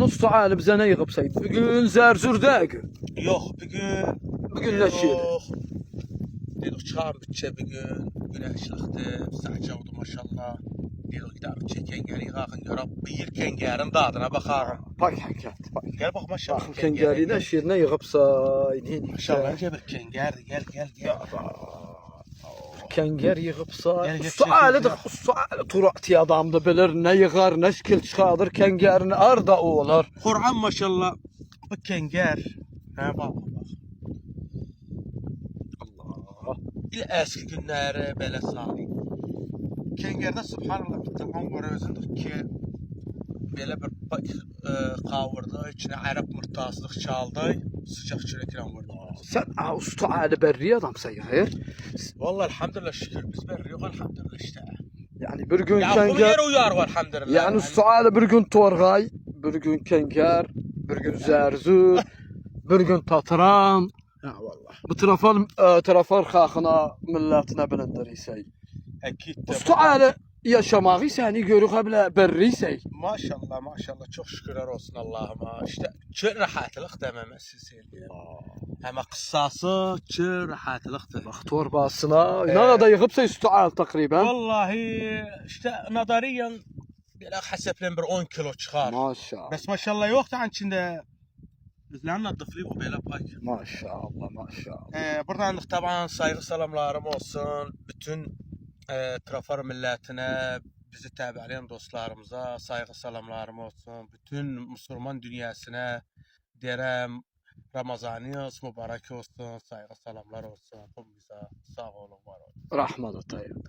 o suali bize ne yığıbsaydı? Bugün Zerzur'da gün. Yok bugün Ne şiir? Dedik çıkar bütçe bugün. Güneşlikti. Sadece oldu maşallah. Dedik gidelim çeken geri kalkın görüp bir kengerin dadına bakarım. Bak hakikat. Bak. Gel bak maşallah. Bakın kengeri ne şiir ne yığıbsaydı? Maşallah önce bir kenger gel. Kenger yığıbsa. Gel, gel, Suali de çekin. suali turati adamdı bilir ne yığar ne şekil çıkardır kengerini arda oğlar. Kur'an maşallah. Bu kenger. Ha bak. Allah. Eski günleri böyle sağlayayım. Kengerde subhanallah bir tamam var özündür ki böyle bir kavurdu, içine Arap mırtasılık çaldı, sıcak çörekle vurdu. Sen suali berri adamsa yığır. Vallahi elhamdülillah şükür biz veriyoruz elhamdülillah işte. Yani bir gün Ya kenger. bunu yer uyar var elhamdülillah. Yani suali bir gün Torgay, bir gün Kenger, bir gün Zerzur, bir gün Tatran. Ha vallahi. Bu tarafar xalqına, milletine bilindir ise. Ekit de. Suali yaşamağı seni görük bile berri ise. Maşallah çok şükürler olsun Allah'ıma. İşte çok rahatlık dememesi söyleyeyim. Ama kıssası çok rahatlıktır. Bak torbasına, ne kadar yığıbsa sual takriben. Vallahi işte nadariyen böyle hesaplen bir 10 kilo çıkar. Maşallah. Bes maşallah yok da içinde bizlerin adıflı bu böyle pay. Maşallah. Buradan taban saygı selamlarım olsun. Bütün Trafar milletine, bizi təbəələyen dostlarımıza saygı selamlarım olsun. Bütün Müslüman dünyasına deyirəm Ramazanınız mübarək olsun, saygı selamlar olsun. Hamınıza sağ olun, var olun. Rahmet atayım.